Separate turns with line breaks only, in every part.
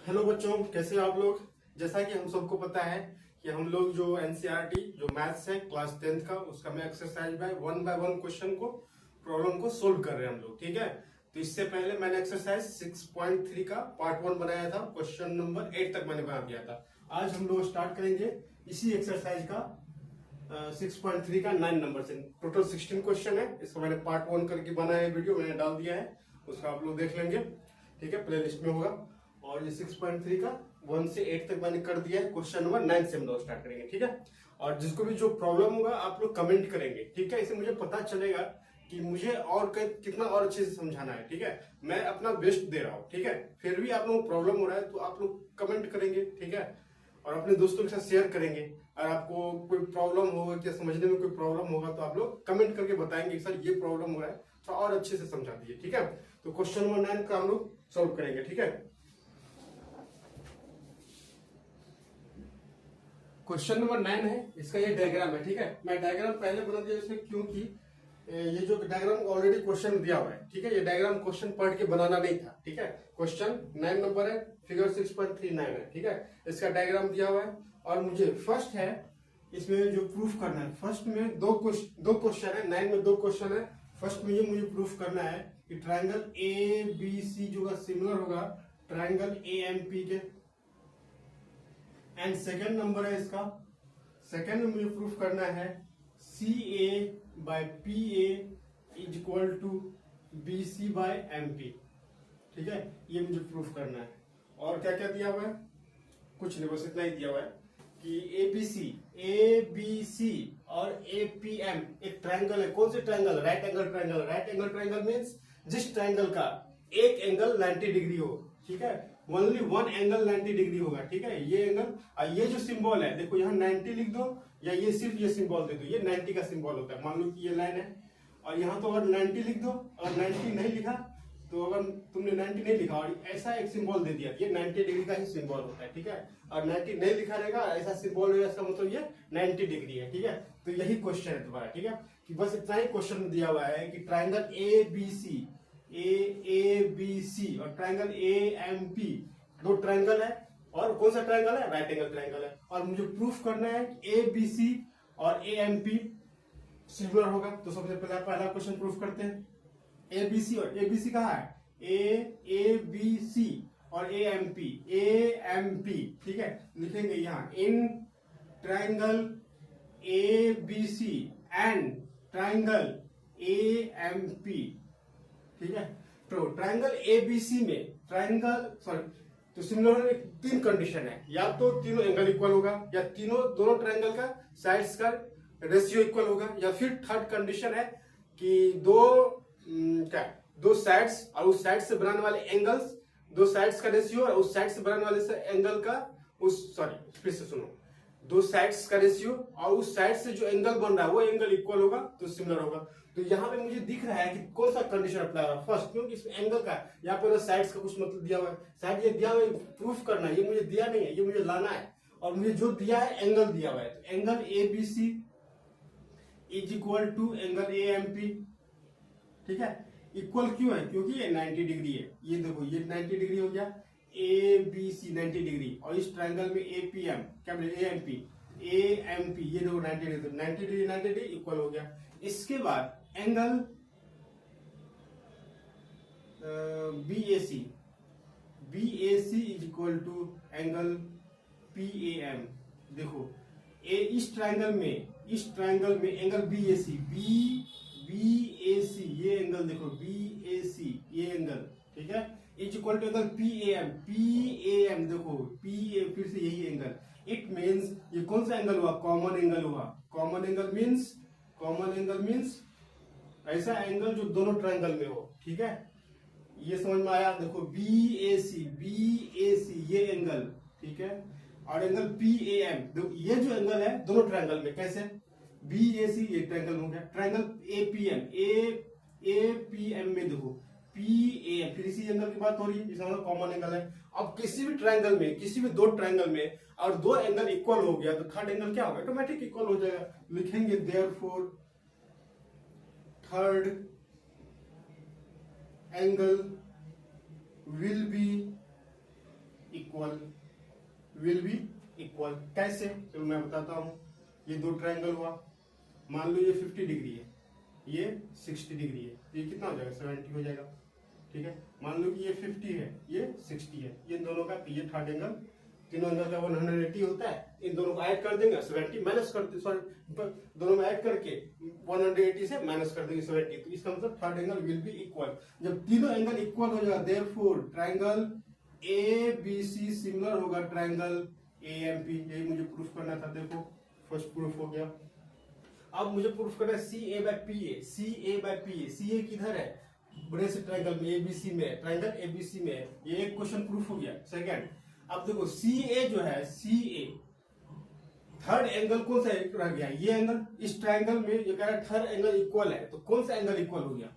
Hello बच्चों, कैसे हैं आप लोग। जैसा कि हम सबको पता है कि हम लोग जो एनसीईआरटी जो मैथ्स है क्लास 10th का, उसका में एक्सरसाइज बाय वन क्वेश्चन को प्रॉब्लम को सोल्व कर रहे हैं हम लोग। ठीक है, तो इससे पहले मैंने एक्सरसाइज 6.3 का पार्ट 1 बनाया था, क्वेश्चन नंबर 8 तक मैंने बना दिया था। आज हम लोग स्टार्ट करेंगे इसी एक्सरसाइज का 6.3 का 9 नंबर से। टोटल 16 क्वेश्चन है, इसको मैंने पार्ट 1 करके बनाया है, वीडियो मैंने डाल दिया है, उसका आप लोग देख लेंगे। ठीक है, प्ले लिस्ट में होगा। और ये 6.3 का 1 से 8 तक मैंने कर दिया है। क्वेश्चन नंबर 9 से हम लोग स्टार्ट करेंगे। ठीक है, और जिसको भी जो प्रॉब्लम होगा आप लोग कमेंट करेंगे। ठीक है, इससे मुझे पता चलेगा कि मुझे और कितना और अच्छे से समझाना है। ठीक है, मैं अपना बेस्ट दे रहा हूँ। ठीक है, फिर भी आप लोग प्रॉब्लम हो रहा है तो आप लोग कमेंट करेंगे। ठीक है, और अपने दोस्तों के साथ शेयर करेंगे। और आपको कोई प्रॉब्लम होगा या समझने में कोई प्रॉब्लम होगा तो आप लोग कमेंट करके बताएंगे सर ये प्रॉब्लम हो रहा है, तो और अच्छे से समझा दीजिए। ठीक है, तो क्वेश्चन नंबर 9 का हम लोग सॉल्व करेंगे। ठीक है, क्वेश्चन नंबर 9 है, इसका ये डायग्राम है। ठीक है, मैं डायग्राम पहले बना दिया इसमें क्योंकि ये जो डायग्राम ऑलरेडी क्वेश्चन दिया हुआ है। ठीक है, ये डायग्राम क्वेश्चन पढ़ के बनाना नहीं था। ठीक है, क्वेश्चन 9 नंबर है, फिगर 6.39 है। ठीक है, इसका डायग्राम दिया हुआ है और मुझे फर्स्ट है इसमें जो प्रूफ करना है। फर्स्ट में दो क्वेश्चन है, 9 में 2 क्वेश्चन है। फर्स्ट में ये मुझे प्रूफ करना है कि ट्राइंगल ए बी सी जो सिमिलर होगा ट्राइंगल ए एम पी के। एंड सेकेंड नंबर है इसका, सेकेंड में मुझे प्रूफ करना है C A by P A is equal to B C by M P. ठीक है, ये मुझे प्रूफ करना है। और क्या क्या दिया हुआ है, कुछ नहीं, बस इतना ही दिया हुआ है कि ए बी सी और ए पी एम एक ट्राइंगल है। कौन से triangle? Right angle triangle. Right angle triangle means जिस ट्राइंगल का एक एंगल 90 डिग्री हो। ठीक है, ओनली वन एंगल 90 डिग्री होगा। ठीक है, ये एंगल, ये जो सिंबल है देखो, यहाँ 90 लिख दो या ये सिर्फ ये सिंबल दे दो, ये 90 का सिंबल होता है। मान लो कि ये लाइन है और यहाँ तो अगर 90 लिख दो, और 90 नहीं लिखा तो अगर तुमने 90 नहीं लिखा और ऐसा एक सिंबल दे दिया, ये 90 डिग्री का ही सिंबल होता है। ठीक है, और 90 नहीं लिखा रहेगा, ऐसा सिंबल रहेगा, इसका मतलब ये 90 डिग्री है। ठीक है, तो यही क्वेश्चन है तुम्हारा। ठीक है, कि बस इतना ही क्वेश्चन दिया हुआ है कि ट्राइंगल ए बी सी और ट्राइंगल ए एम पी, दो ट्राइंगल है। और कौन सा ट्राइंगल है? राइट एंगल ट्राइंगल है। और मुझे प्रूफ करना है कि ए बी सी और ए एम पी सिमिलर होगा। तो सबसे पहले पहला क्वेश्चन प्रूफ करते हैं। ए बी सी, और ए बी सी कहाँ है? ए बी सी और ए एम पी। ठीक है, लिखेंगे यहाँ in triangle A B C and triangle A M P. ठीक है, तो ट्राइंगल एबीसी में तो सिमिलर 3 कंडीशन है, या तो तीनों एंगल इक्वल होगा, या दोनों ट्राइंगल का साइड्स का रेशियो इक्वल होगा, या फिर थर्ड कंडीशन है कि दो साइड्स और उस साइड से बनाने वाले एंगल्स, दो साइड्स का रेशियो और उस साइड से बनाने वाले एंगल का फिर से सुनो, दो साइड्स का रेशियो और उस साइड से जो एंगल बन रहा है वो एंगल इक्वल होगा तो सिमिलर होगा। तो यहाँ पे मुझे दिख रहा है कि कौन सा कंडीशन अप्लाई होगा फर्स्ट, क्योंकि इसमें एंगल का, यहाँ पे साइड्स का कुछ मतलब दिया हुआ है। साइड ये दिया हुआ है, प्रूफ करना है, ये मुझे दिया नहीं है, ये मुझे लाना है। और मुझे जो दिया है एंगल दिया हुआ है, तो angle A B C is equal to angle A M P. ठीक है, इक्वल क्यों है? क्योंकि ये 90 डिग्री है। ये देखो, ये 90 डिग्री हो गया, ए बी सी 90 डिग्री, और इस ट्राइंगल में ए पी एम क्या बोले, ए एम पी, ये देखो 90 डिग्री, 90 डिग्री 90 डिग्री इक्वल हो गया। इसके बाद angle B A C is equal to angle P A M. देखो इस ट्राइंगल में एंगल बी ए सी, ये एंगल देखो बी ए सी, ये एंगल, ठीक है, is equal to angle P A M, देखो पी ए, फिर से यही एंगल। इट मीन्स ये कौन सा एंगल हुआ? कॉमन एंगल हुआ। कॉमन एंगल मीन्स ऐसा एंगल जो दोनों ट्राइंगल में हो। ठीक है, ये समझ में आया? देखो बी ए सी ये एंगल, ठीक है, और एंगल पी ए एम, ये जो एंगल है दोनों ट्राइंगल में, कैसे? बी ए सी ये ट्राइंगल हो गया, ट्राइंगल ए पी एम में देखो पी ए एम, फिर इसी एंगल की बात हो रही है, इसका कॉमन एंगल है। अब किसी भी ट्राइंगल में, किसी भी दो ट्राइंगल में और दो एंगल इक्वल हो गया तो थर्ड एंगल क्या होगा? ऑटोमेटिक इक्वल हो जाएगा। लिखेंगे therefore third angle will be equal will be equal. कैसे, तो मैं बताता हूं। ये दो ट्रायंगल हुआ, मान लो ये 50 डिग्री है, ये 60 डिग्री है, तो ये कितना हो जाएगा 70 हो जाएगा। ठीक है, मान लो कि ये 50 है, ये 60 है, ये दोनों का ये थर्ड एंगल, तीनों एंगल का 180 होता है, इन दोनों को ऐड कर देंगे 70 माइनस करते, सॉरी दोनों में ऐड करके 180 से माइनस कर देंगे 70, तो इसका मतलब third angle will be equal. जब तीनों एंगल इक्वल हो जाएगा, देयरफॉर ट्रायंगल ABC सिमिलर होगा ट्रायंगल AMP। यही मुझे प्रूफ करना था। देखो फर्स्ट प्रूफ हो गया। अब मुझे प्रूफ करना है CA/PA। CA/PA, CA किधर है, बड़े से ट्रायंगल में ABC में, ट्रायंगल ABC में। ये एक क्वेश्चन प्रूफ हो गया। सेकंड, अब देखो CA जो है, CA थर्ड एंगल कौन सा रह गया, ये एंगल। इस ट्रायंगल में ये कह रहा है थर्ड एंगल इक्वल है, तो कौन सा एंगल इक्वल हो गया,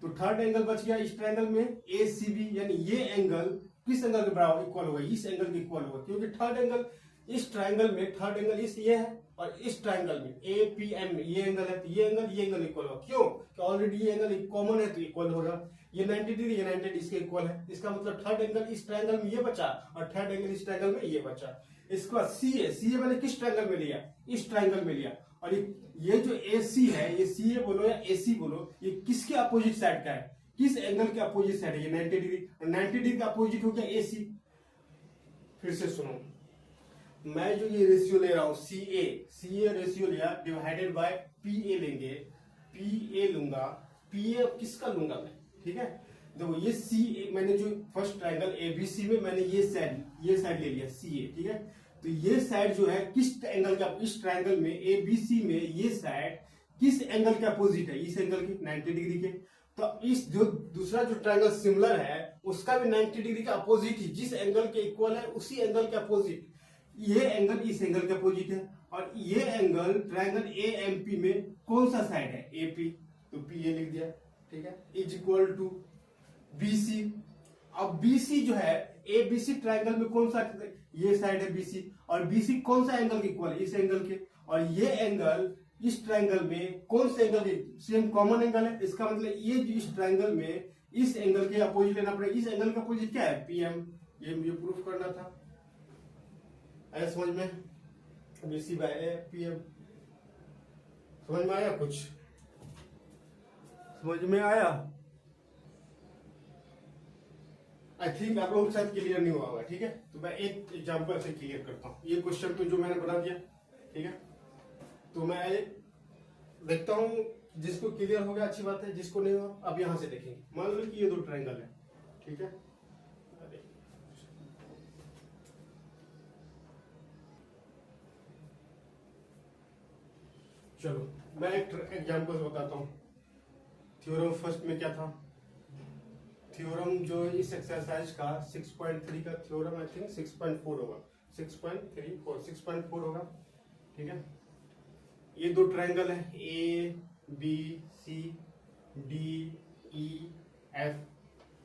तो थर्ड एंगल बच गया इस ट्रायंगल में ACB, यानी ये एंगल किस एंगल के बराबर इक्वल होगा, इस एंगल के इक्वल होगा, क्योंकि थर्ड एंगल इस ट्रायंगल में, थर्ड एंगल इस ये है, और इस ट्रायंगल में APM में ये एंगल है, तो ये एंगल इक्वल होगा। क्यों, कि ऑलरेडी ये एंगल कॉमन है तो इक्वल होगा। ये 90 डिग्री, ये 90 डिग्री इसके इक्वल है। इसका मतलब थर्ड एंगल इस ट्रायंगल में ये बचा, और थर्ड एंगल इस ट्रायंगल में ये बचा। इसके बाद CA मैंने किस ट्रायंगल में लिया, इस ट्रायंगल में लिया। और ये जो AC है, ये CA बोलो या AC बोलो, ये किसके अपोजिट साइड का है, किस एंगल के अपोजिट साइड है, ये 90 डिग्री, और 90 डिग्री का अपोजिट हो गया AC। फिर से सुनो, मैं जो ये रेशियो ले रहा हूं CA रेशियो लिया, डिवाइडेड बाय PA लेंगे, PA लूंगा, PA किसका लूंगा मैं, ठीक है। देखो ये CA, मैंने जो फर्स्ट ट्रायंगल ABC में मैंने ये साइड ले लिया CA, ठीक है। तो ये साइड जो है किस एंगल का, इस ट्रायंगल में ABC में ये साइड किस एंगल के अपोजिट है, इस एंगल के 90 डिग्री के। तो इस जो दूसरा जो ट्रायंगल सिमिलर है उसका भी 90 डिग्री का अपोजिट ही, जिस एंगल के इक्वल है उसी एंगल के अपोजिट, ये एंगल इस एंगल के अपोजिट है। और ये एंगल ट्रायंगल AMP में कौन सा साइड है, AP, तो PA लिख दिया, ठीक है, इज इक्वल टू BC। अब BC जो है ABC ट्रायंगल में कौन सा, ये साइड है BC, और BC कौन सा एंगल के इक्वल है, इस एंगल के। और ये एंगल इस ट्रायंगल में कौन से एंगल के, सेम कॉमन एंगल है। इसका मतलब ये जो इस ट्रायंगल में इस एंगल के अपोजिट लेना पड़ेगा। इस एंगल का अपोजिट क्या है, PM। ये मुझे प्रूफ करना था। आया समझ में, BC बाय PM। समझ में आया, कुछ समझ में आया? आई थिंक आप लोग शायद क्लियर नहीं हुआ होगा, ठीक है। तो मैं एक एग्जांपल से क्लियर करता हूँ। ये क्वेश्चन तो जो मैंने बना दिया, ठीक है। तो मैं देखता हूँ, जिसको क्लियर हो गया अच्छी बात है, जिसको नहीं हुआ अब यहां से देखेंगे। मान लो कि ये दो ट्रायंगल है, ठीक है। चलो मैं एक एग्जांपल बताता हूँ। थ्योरम फर्स्ट में क्या था, थ्योरम जो इस एक्सरसाइज का 6.3 का थ्योरम, आई थिंक 6.4 होगा, 6.4 होगा, ठीक है। ये दो ट्रायंगल है ABCDEF।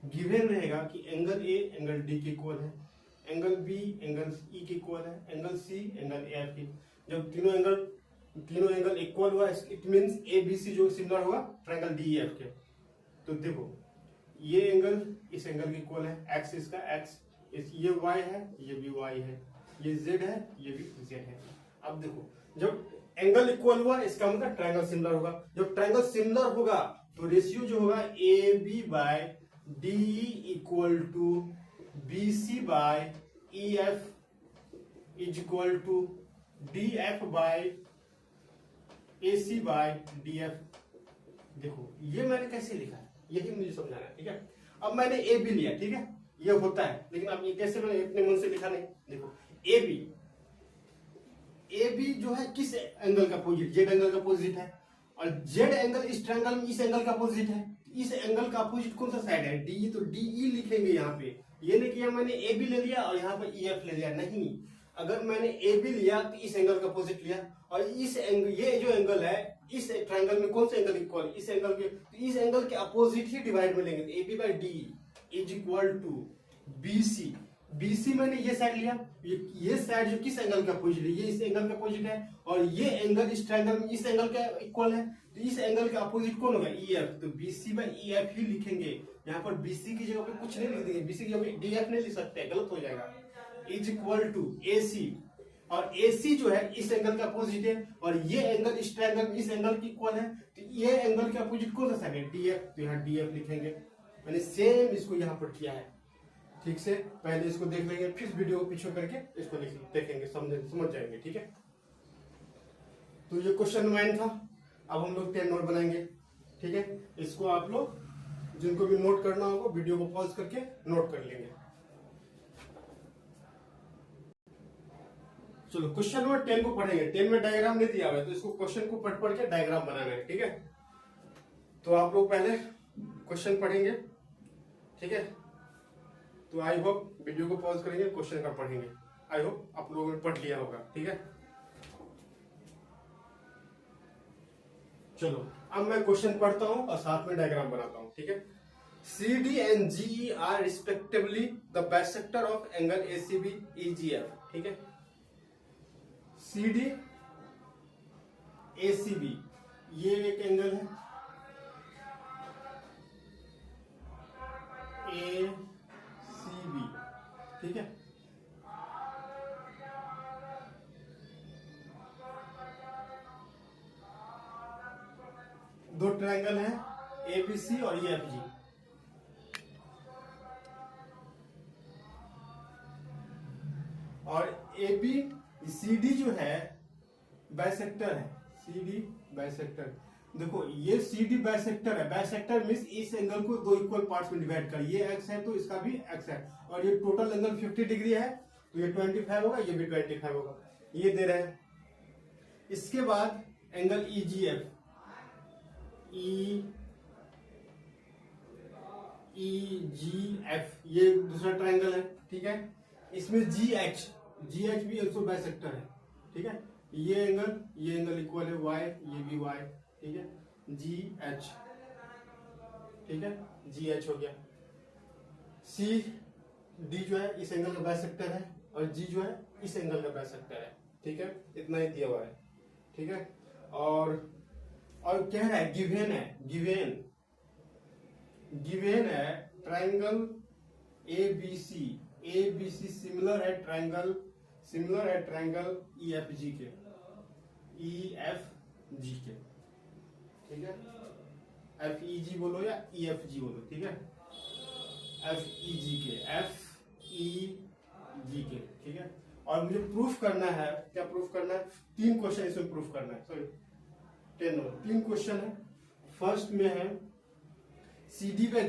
गिवन रहेगा कि एंगल A एंगल D के इक्वल है, एंगल B एंगल E के इक्वल है, एंगल C एंगल F की। जब तीनों एंगल इक्वल हुआ, इट मींस ABC जो सिमिलर होगा ट्रायंगल DEF के। तो देखो ये एंगल इस एंगल के इक्वल है, x इसका x, ये y है, ये भी y है, ये z है, ये भी z है। अब देखो जब एंगल इक्वल हुआ इसका मतलब ट्रायंगल सिमिलर होगा। जब ट्रायंगल सिमिलर होगा तो रेशियो जो होगा AB by DE equal to BC by EF is equal to DF by AC by DF। देखो ये मैंने कैसे लिखा है, यही मुझे समझाना है, ठीक है। अब मैंने AB लिया, ठीक है, ये होता है, लेकिन अब ये कैसे मैंने अपने मन से लिखा नहीं। देखो AB जो है किस एंगल का अपोजिट, जेड एंगल का अपोजिट है, और जेड एंगल इस ट्रायंगल में इस एंगल का अपोजिट है। इस एंगल का अपोजिट कौन सा साइड है, DE, तो DE लिखेंगे यहाँ पे। ये नहीं किया मैंने AB ले लिया और यहाँ पर EF ले लिया, नहीं। अगर मैंने AB लिया तो इस एंगल का अपोजिट लिया, और इस एंगल, ये जो एंगल है इस ट्रायंगल में कौन सा एंगल इक्वल, इस एंगल के, तो इस एंगल के अपोजिट ही डिवाइड में लेंगे। AB by DE is equal to BC मैंने ये साइड लिया, ये साइड जो किस एंगल का अपोजिट है, ये इस एंगल का अपोजिट है, और ये एंगल इस ट्रायंगल में इस एंगल का इक्वल है, तो इस एंगल का अपोजिट कौन होगा, EF। तो BC बाय EF ही लिखेंगे। यहाँ पर BC की जगह पे कुछ नहीं लिख देंगे, BC की जगह पे DF नहीं लिख सकते, गलत हो जाएगा। इज इक्वल टू AC, और AC जो है इस एंगल का अपोजिट है, और ये एंगल इस ट्रायंगल इस एंगल की इक्वल है, तो ये एंगल के अपोजिट कौन सा साइड है? DF, तो यहाँ DF लिखेंगे। मैंने सेम इसको यहाँ पर किया है, ठीक से। पहले इसको देख लेंगे, फिर वीडियो को पीछे करके इसको देखेंगे, समझ जाएंगे, ठीक है। तो ये क्वेश्चन 9 था। अब हम लोग 10 नोट बनाएंगे, ठीक है। इसको आप लोग जिनको भी नोट करना होगा वीडियो को पॉज करके नोट कर लेंगे। चलो क्वेश्चन नंबर 10 को पढ़ेंगे। 10 में डायग्राम नहीं दिया हुआ है, तो इसको क्वेश्चन को पढ़ के डायग्राम बनाना है, ठीक है। तो आप लोग पहले क्वेश्चन पढ़ेंगे, ठीक है। तो आई होप वीडियो को पॉज करेंगे, क्वेश्चन का पढ़ेंगे। आई होप आप लोगों ने पढ़ लिया होगा, ठीक है। चलो अब मैं क्वेश्चन पढ़ता हूं और साथ में डायग्राम बनाता हूं, ठीक है। CD and GE are respectively the bisector of angle ACB EGF, ठीक है। CD ACB ये एक एंगल है, ACB, ठीक है। दो ट्रायंगल है ABC और EFG, और AB CD जो है बाइसेक्टर है, CD बाइसेक्टर। देखो ये CD बाइसेक्टर है, बाइसेक्टर मींस इस एंगल को दो इक्वल पार्ट्स में डिवाइड कर, ये x है तो इसका भी x है, और ये टोटल एंगल 50 डिग्री है, तो ये 25 होगा, ये भी 25 होगा, ये दे रहे हैं। इसके बाद एंगल EGF, EGF ये दूसरा ट्रायंगल है, ठीक है। इसमें GH भी ऑल्सो बाइसेक्टर है, ठीक है। ये एंगल इक्वल है Y, ये भी Y, ठीक है। GH, ठीक है, GH हो गया। CD जो है इस एंगल का बाइसेक्टर है, और G जो है इस एंगल का बाइसेक्टर है, ठीक है। इतना ही दिया हुआ है, ठीक है। और कह रहा है गिवेन है ट्रायंगल ABC सिमिलर है ट्रायंगल EFG के, ठीक है। FEG बोलो या EFG बोलो, ठीक है। FEG के, ठीक है। और मुझे प्रूफ करना है, क्या प्रूफ करना है? 3 क्वेश्चन इसमें प्रूफ करना है, सॉरी 3 क्वेश्चन है। फर्स्ट में है CD by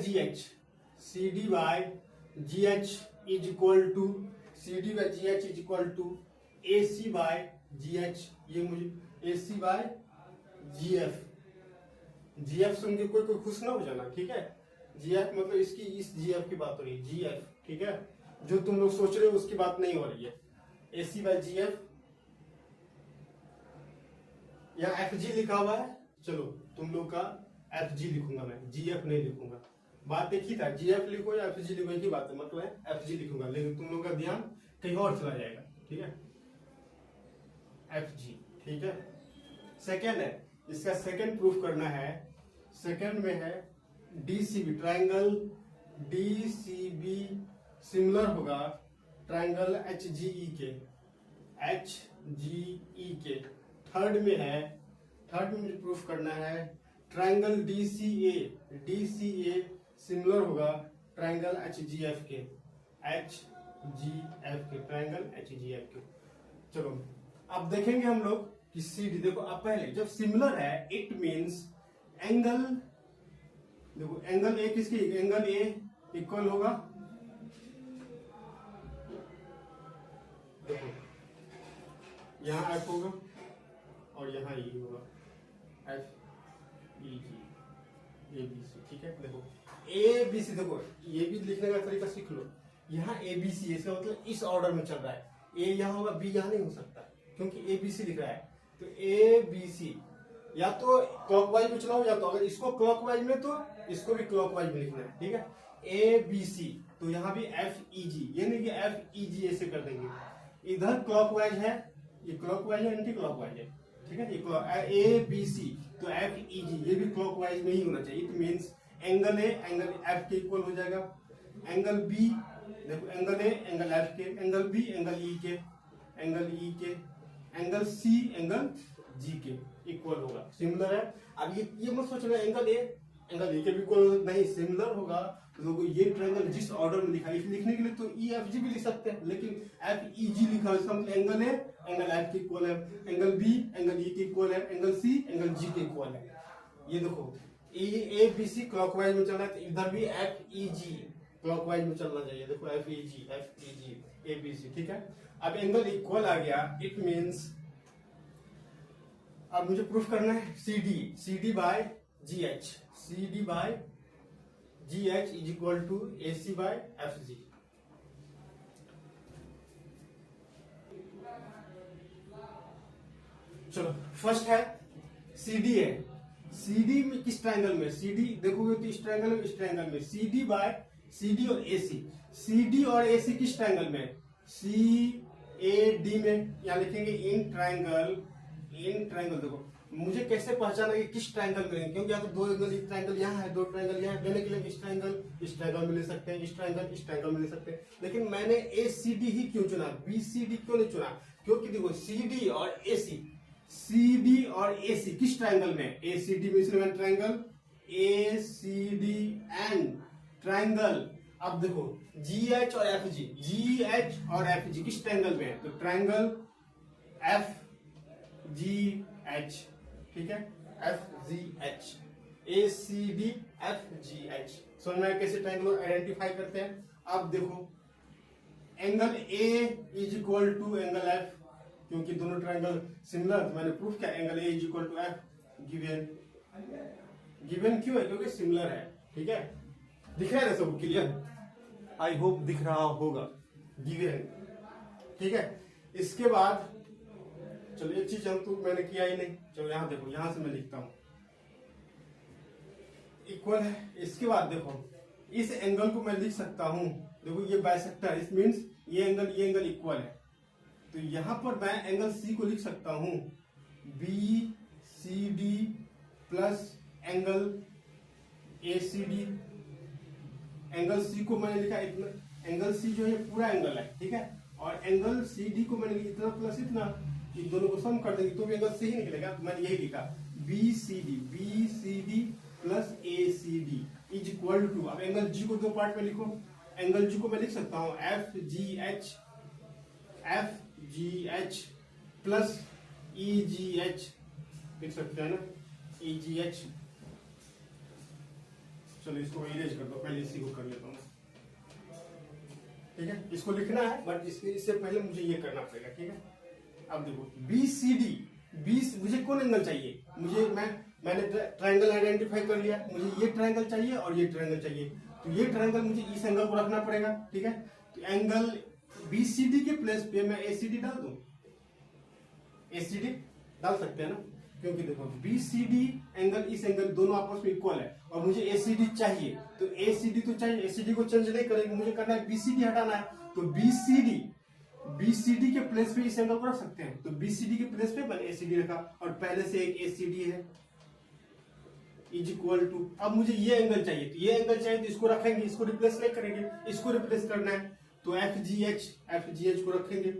GH is equal to AC by GH, ये मुझे AC बाय GF सुन के कोई खुश ना हो जाना, ठीक है। GF मतलब इस GF की बात हो रही है, GF, ठीक है। जो तुम लोग सोच रहे हो उसकी बात नहीं हो रही है। AC बाय GF, यहाँ FG लिखा हुआ है, चलो तुम लोग का FG लिखूंगा मैं, GF नहीं लिखूंगा। बात एक ही था, GF लिखो या FG लिखो, एक ही बात है, मतलब FG लिखूंगा, लेकिन तुम लोग का ध्यान कहीं और चला जाएगा, ठीक है। FG, ठीक है। सेकेंड है, इसका सेकेंड प्रूफ करना है। सेकेंड में है DCB, ट्रायंगल DCB सिमिलर होगा ट्रायंगल HGE के। थर्ड में मुझे प्रूफ करना है ट्रायंगल DCA सिमिलर होगा ट्रायंगल HGF के, ट्रायंगल HGF के। चलो अब देखेंगे हम लोग कि CD, देखो अब पहले जब सिमिलर है इट मींस एंगल, देखो एंगल A किसकी, एंगल A इक्वल होगा, देखो यहाँ F होगा और यहाँ E होगा, FEG ABC, ठीक है। देखो ABC, देखो ये भी लिखने का तरीका सीख लो। यहाँ ABC, इसका मतलब इस ऑर्डर में चल रहा है, A यहाँ होगा, B यहाँ नहीं हो सकता क्योंकि ABC लिख रहा है। तो ABC या तो क्लॉकवाइज में चलाओ, या तो अगर इसको क्लॉकवाइज में तो इसको भी क्लॉकवाइज में लिखना है, ठीक है। ABC, तो यहाँ भी FEG, ये नहीं कि FEG ऐसे कर देंगे। इधर क्लॉकवाइज है, ये क्लॉकवाइज है, एंटी क्लॉकवाइज है, ठीक है। ये ABC तो FEG ये भी क्लॉकवाइज में ही होना चाहिए। It means angle A angle F के इक्वल हो जाएगा, एंगल B देखो एंगल ए एंगल एफ के, एंगल बी एंगल ई के, एंगल ई के, एंगल सी एंगल जी के इक्वल होगा, सिमिलर है। अब ये मत सोचना एंगल ए एंगल ई के भी इक्वल नहीं, सिमिलर होगा। तो ये ट्रायंगल जिस ऑर्डर में लिखा है, लिखने के लिए तो ई एफ जी भी लिख सकते हैं, लेकिन एफ ई जी लिखा है, इसका मतलब एंगल ए एंगल एफ के इक्वल है, एंगल बी एंगल ई के इक्वल है, एंगल सी एंगल जी के इक्वल है। ये देखो ए बी सी क्लॉकवाइज में चलना है, तो इधर भी एफ ई जी क्लॉकवाइज में चलना चाहिए। देखो एफ ई जी ए बी सी, ठीक है। अब एंगल इक्वल आ गया, इट मीन्स अब मुझे प्रूफ करना है C D by G H, C D by G H is equal to A C by F G. चलो फर्स्ट है सी डी है, सी डी में किस ट्रायंगल में, सी डी देखोगे तो इस ट्रायंगल में, इस ट्रायंगल में C D by C D और ए सी डी और ए सी किस ट्रायंगल में, सी ए डी में। यहां लिखेंगे इन ट्रायंगल, इन ट्रायंगल। देखो मुझे कैसे पहचाना कि किस ट्रायंगल में, क्योंकि या तो दो एंगल, एक ट्रायंगल यहाँ है, दो ट्रायंगल यहाँ है, देने के लिए इस ट्रायंगल में ले सकते हैं, इस ट्रायंगल में ले सकते हैं। लेकिन मैंने ए सी डी ही क्यों चुना, बी सी डी क्यों नहीं चुना, क्योंकि देखो सी डी और ए सी किस ट्रायंगल में, ए सी डी में triangle A C D and triangle. अब देखो जी एच और एफ जी किस ट्रायंगल में है, तो ट्रायंगल एफ जी एच, ठीक है, F G H, A C D F G H. समझ में कैसे ट्रायंगल आइडेंटिफाई करते हैं। अब देखो angle A is equal to angle F, क्योंकि दोनों ट्रायंगल सिमिलर, तो मैंने प्रूफ किया angle A is equal to F, given क्यों है, क्योंकि सिमिलर है, ठीक है। दिख रहा है ना सब क्लियर, आई होप दिख रहा होगा, गिवन, ठीक है। इसके बाद चलो एक चीज हम तो मैंने किया ही नहीं, चलो यहां देखो, यहां से मैं लिखता हूं इक्वल है। इसके बाद देखो इस एंगल को मैं लिख सकता हूं, देखो ये बाइसेक्टर, इट मींस ये एंगल इक्वल है, तो यहां पर मैं एंगल सी को लिख सकता हूं B C D plus angle A C D. Angle C को मैंने लिखा इतना, एंगल सी जो है पूरा एंगल है, ठीक है, और एंगल सी डी को मैंने इतना प्लस इतना, इन दोनों को सम कर देंगे तो भी एंगल सी ही निकलेगा। तो मैंने यही लिखा B C D plus A C D is equal to, अब एंगल जी को दो पार्ट में लिखो, एंगल जी को मैं लिख सकता हूं F G H plus E G H, लिख सकते हैं ना, ई जी एच। चलो इसको इरेज कर दो, पहले इसी को कर लेता हूँ, ठीक है। इसको लिखना है बट इससे पहले मुझे ये करना पड़ेगा, ठीक है। अब देखो बी सी डी, मुझे कौन एंगल चाहिए, मैंने ट्रायंगल आइडेंटिफाई कर लिया, मुझे ये ट्रायंगल चाहिए और ये ट्रायंगल चाहिए, तो ये ट्रायंगल मुझे इस एंगल को रखना पड़ेगा, ठीक है। तो एंगल बी सी डी के प्लेस पे मैं ए सी डी डाल दूं, ए सी डी डाल सकते हैं ना, क्योंकि देखो बी सी डी एंगल, इस एंगल दोनों आपस में इक्वल है और मुझे ए सी डी चाहिए, तो ए सी डी तो चाहिए, ए सी डी को चेंज नहीं करेंगे, मुझे करना है बी सी डी हटाना है, तो बी सी डी के प्लेस पे इस एंगल को रख सकते हैं, तो बी सी डी के प्लेस पे मैंने ए सी डी रखा और पहले से एक ए सी डी है इज इक्वल टू, अब मुझे ये एंगल चाहिए, तो ये एंगल चाहिए तो इसको रखेंगे, इसको रिप्लेस नहीं करेंगे, इसको रिप्लेस करना है, तो एफ जी एच को रखेंगे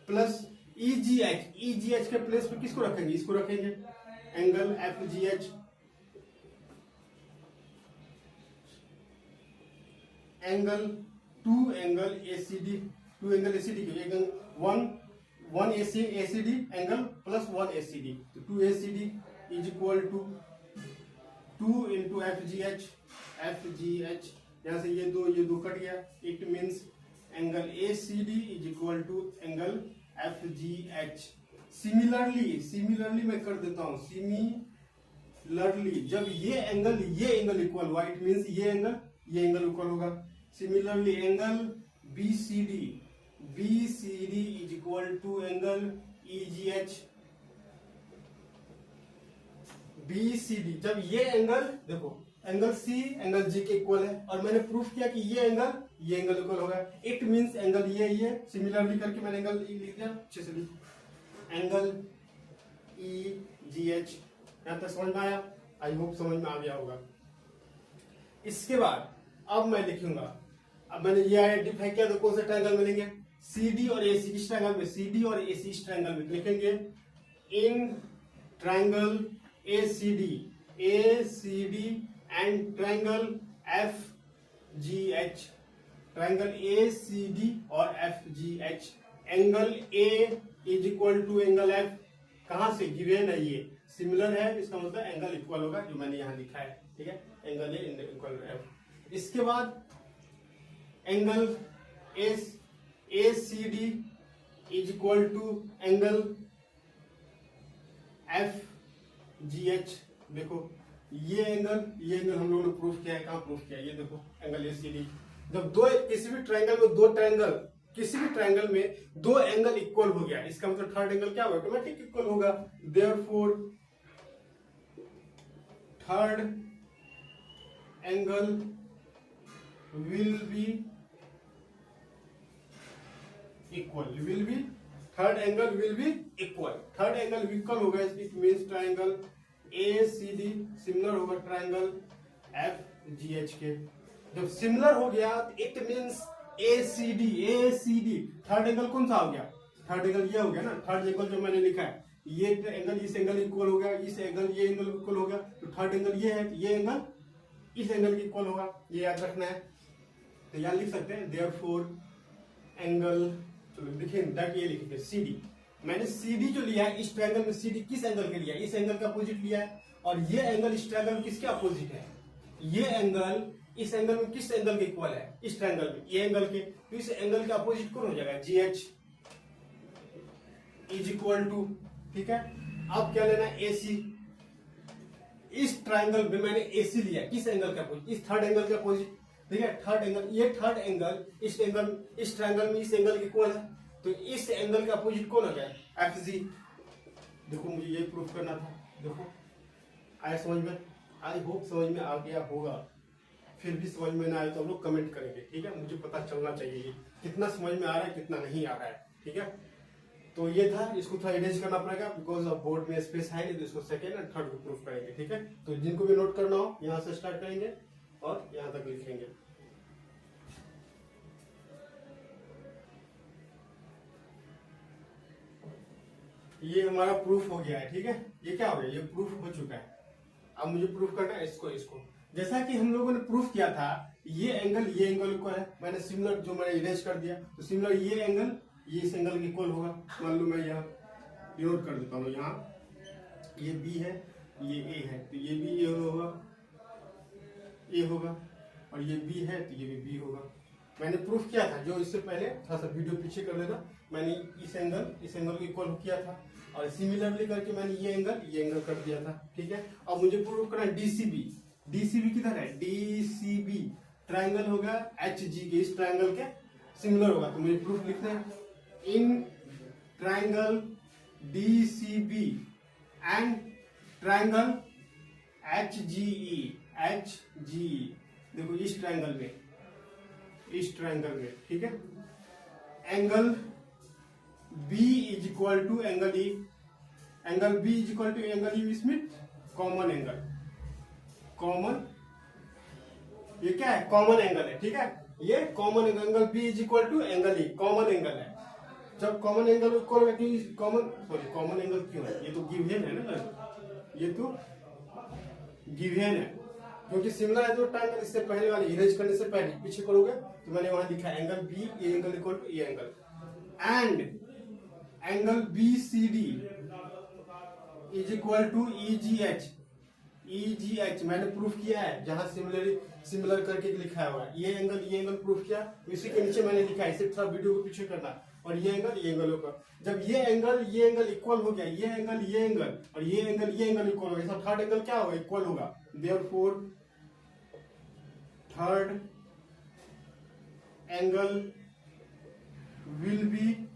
प्लस ई जी एच के प्लेस पे किसको रखेंगे, इसको रखेंगे, angle F G H, angle two angle A C D, one A C D angle plus one A C D, तो two A C D is equal to 2 into F G H, यहां से ये दो cut गया, it means angle A C D is equal to angle F G H. Similarly मैं कर देता हूं, सिमिलरली जब ये एंगल इक्वल हुआ, इट मीन्स ये एंगल इक्वल होगा। Similarly angle B C D is equal to angle E G H, B C D, जब ये एंगल देखो एंगल सी एंगल जी के इक्वल है, और मैंने प्रूफ किया कि ये एंगल इक्वल होगा, इट मींस एंगल ये सिमिलरली करके मैंने एंगल लिख दिया, अच्छे से लिख, एंगल ई जी एच। यहां तक समझ में आया, आई होप समझ में आ गया होगा। इसके बाद अब मैं लिखूंगा अब मैंने ये आइडेंटिफाई किया तो कौन से ट्रायंगल मिलेंगे, CD और AC। किस ट्रायंगल में, CD और AC इस ट्रायंगल में लिखेंगे in triangle ACD and triangle FGH। Triangle ACD और FGH, angle A is equal to angle F। कहां से, गिवन है, ये सिमिलर है, इसका मतलब एंगल इक्वल होगा, जो मैंने यहां लिखा है, ठीक है, angle A equal to F। इसके बाद angle ACD is equal to angle FGH। देखो ये एंगल हम लोगों ने प्रूफ किया है, कहां प्रूफ किया है, ये देखो एंगल ACD। जब किसी भी ट्रायंगल में दो एंगल इक्वल हो गया, इसका मतलब थर्ड एंगल क्या होगा, ऑटोमेटिक इक्वल होगा। Therefore third angle will be equal, third angle will be equal होगा, it means triangle ACD similar होगा ट्रायंगल FGH के। जब सिमिलर हो गया it means ACD third angle कौन सा हो गया, थर्ड एंगल ये हो गया ना, थर्ड एंगल जो मैंने लिखा है, ये एंगल इस एंगल इक्वल हो गया, इस एंगल ये एंगल इक्वल हो गया, तो थर्ड एंगल ये है, ये एंगल इस एंगल के इक्वल होगा, ये याद रखना है। तो यहां लिख सकते हैं देयरफॉर एंगल, चलो लिखेंगे दैट, ये लिखेंगे CD। मैंने CD जो लिया है इस ट्रायंगल में, CD किस एंगल के लिया है, इस एंगल का अपोजिट लिया है, और ये एंगल इस ट्रायंगल में किसके अपोजिट है, ये एंगल इस एंगल में किस एंगल के इक्वल है, इस ट्रायंगल में ये एंगल के, तो इस एंगल के अपोजिट कौन हो जाएगा, GH इज इक्वल टू, ठीक है। अब क्या लेना है, AC। इस ट्रायंगल में मैंने AC लिया, किस एंगल के अपोजिट, इस थर्ड एंगल के अपोजिट, ठीक है, थर्ड एंगल, ये थर्ड एंगल इस ट्रायंगल में इस एंगल के इक्वल है, तो इस एंगल का अपोजिट कौन हो गया, FG। देखो मुझे ये प्रूफ करना था, देखो आया समझ में, आई होप समझ में आ गया होगा, फिर भी समझ में ना आए तो हम लोग कमेंट करेंगे, ठीक है, मुझे पता चलना चाहिए कितना समझ में आ रहा है कितना नहीं आ रहा है, ठीक है। तो ये था, इसको थोड़ा इरेज करना पड़ेगा बिकॉज ऑफ बोर्ड में स्पेस है नहीं, तो इसको सेकेंड एंड थर्ड को प्रूफ करेंगे, ठीक है। तो जिनको भी नोट करना हो यहाँ से स्टार्ट करेंगे और यहाँ तक लिखेंगे। ये हमारा प्रूफ हो गया है, ठीक है, ये क्या हो गया, ये प्रूफ हो चुका है। अब मुझे प्रूफ करना है इसको जैसा कि हम लोगों ने प्रूफ किया था, ये एंगल इक्वल है, मैंने सिमिलर जो मैंने इरेज कर दिया, तो सिमिलर ये एंगल ये इस एंगल के इक्वल होगा। मान लो मैं यहाँ नोट कर देता हूँ, यहाँ ये B है, ये A है, तो ये भी A होगा और ये B है तो ये भी B होगा। मैंने प्रूफ किया था, जो इससे पहले थोड़ा सा वीडियो पीछे कर लेना, मैंने इस एंगल को इक्वल किया था और सिमिलरली करके मैंने ये एंगल कर दिया था, ठीक है। अब मुझे प्रूफ करना है DCB किधर है, DCB ट्रायंगल होगा HG के, इस ट्रायंगल के सिमिलर होगा, तो मुझे प्रूफ लिखना है in triangle DCB and triangle HGE। देखो इस ट्रायंगल में, ठीक है, angle B is equal to angle E, angle B is equal to angle E इसमें कॉमन एंगल, ये क्या है, कॉमन एंगल है, ठीक है, ये common angle B is equal to angle E common angle है। जब common angle equal common angle क्यों है, ये तो गिवन है ना, ये तो गिवन है क्योंकि सिमिलर है, तो ट्रायंगल इससे पहले वाले इरेज करने से पहले पीछे करोगे तो मैंने वहां लिखा एंगल B ये एंगल इक्वल टू ये angle, and angle BCD is equal to EGH मैंने प्रूफ किया है, जहां सिमिलर करके लिखा हुआ है, ये एंगल प्रूफ किया, इसी के नीचे मैंने लिखा है, इसे थोड़ा वीडियो को पीछे करना, और ये एंगल होगा। जब ये एंगल इक्वल हो गया, ये एंगल और ये एंगल इक्वल हो गया, थर्ड एंगल क्या होगा, इक्वल होगा। Therefore third angle will be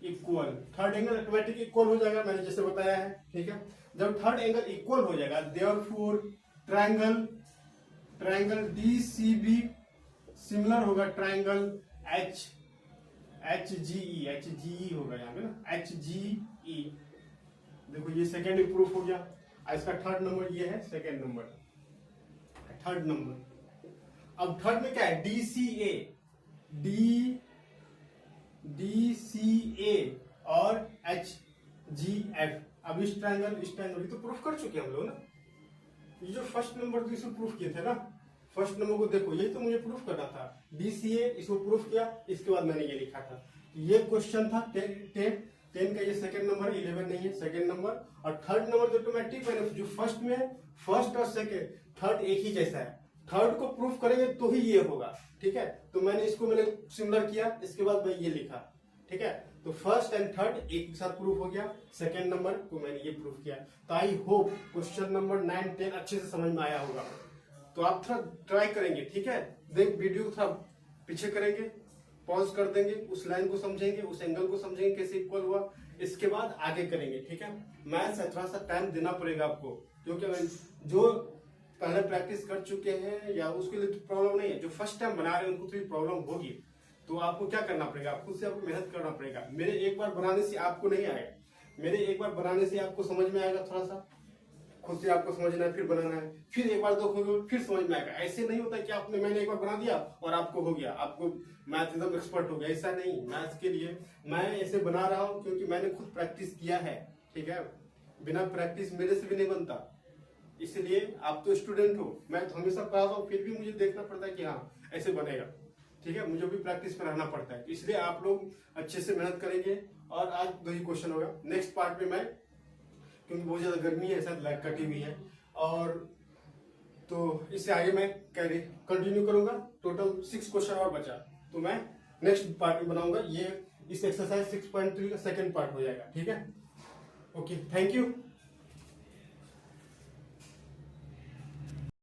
equal, third angle automatic equal हो जाएगा, मैंने जैसे बताया है, ठीक है। जब थर्ड एंगल इक्वल हो जाएगा, देयरफॉर ट्रायंगल DCB सिमिलर होगा ट्रायंगल HGE होगा यहाँ पे ना, HGE। देखो ये सेकेंड प्रूफ हो गया, इसका थर्ड नंबर ये है, सेकेंड नंबर, थर्ड नंबर। अब थर्ड में क्या है, DCA, DCA और HGF। अब इस ट्रायंगल तो प्रूफ कर चुके हम लोग ना। ये जो फर्स्ट नंबर तो इसमें प्रूफ किए थे ना, फर्स्ट नंबर को देखो, यही तो मुझे प्रूफ करना था। DCA इसको प्रूफ किया, इसके बाद मैंने ये लिखा था। ये क्वेश्चन था 10 का, ये सेकंड नंबर, 11 नहीं है, सेकंड नंबर। और थर्ड नंबर तो ऑटोमेटिक मैंने जो फर्स्ट में, फर्स्ट और सेकंड, थर्ड एक ही जैसा है, थर्ड को प्रूफ करेंगे तो ही ये होगा, ठीक है। तो मैंने इसको मैंने सिमिलर किया, इसके बाद मैं ये लिखा, ठीक है। तो फर्स्ट एंड थर्ड एक साथ प्रूफ हो गया, सेकंड नंबर को मैंने ये प्रूफ किया। तो आई होप क्वेश्चन नंबर 9, 10 अच्छे से समझ में आया होगा। तो आप थोड़ा ट्राई करेंगे, ठीक है। देख वीडियो को थोड़ा पीछे करेंगे, पॉज कर देंगे, उस लाइन को समझेंगे, उस एंगल को समझेंगे कैसे इक्वल हुआ, इसके बाद आगे करेंगे, ठीक है। मैथ्स है, थोड़ा सा टाइम देना पड़ेगा आपको, क्योंकि जो पहले प्रैक्टिस कर चुके हैं या उसके लिए तो प्रॉब्लम नहीं है, जो फर्स्ट टाइम बना रहे हैं उनको थोड़ी प्रॉब्लम होगी। तो आपको क्या करना पड़ेगा, खुद से आपको मेहनत करना पड़ेगा। मेरे एक बार बनाने से आपको नहीं आएगा, मेरे एक बार बनाने से आपको समझ में आएगा, थोड़ा सा खुद से आपको समझना है, फिर बनाना है, फिर एक बार देखोगे फिर समझ में आएगा। ऐसे नहीं होता कि आपने, मैंने एक बार बना दिया और आपको हो गया, आपको मैथ एकदम एक्सपर्ट हो गया, ऐसा नहीं। मैथ्स के लिए मैं ऐसे बना रहा हूँ क्योंकि मैंने खुद प्रैक्टिस किया है, ठीक है। बिना प्रैक्टिस मेरे से भी नहीं बनता, इसलिए आप तो स्टूडेंट हो, मैं तो हमेशा पढ़ाता हूँ, फिर भी मुझे देखना पड़ता है कि हाँ ऐसे बनेगा, ठीक है। मुझे भी प्रैक्टिस में रहना पड़ता है, इसलिए आप लोग अच्छे से मेहनत करेंगे। और आज 2 ही क्वेश्चन होगा, नेक्स्ट पार्ट में मैं, क्योंकि बहुत ज्यादा गर्मी है, शायद लाइट कटी हुई है, और तो इससे आगे मैं कंटिन्यू करूंगा। टोटल 6 क्वेश्चन और बचा, तो मैं नेक्स्ट पार्ट में बनाऊंगा। ये इस एक्सरसाइज 6.3 का सेकंड पार्ट हो जाएगा, ठीक है। Okay, thank you.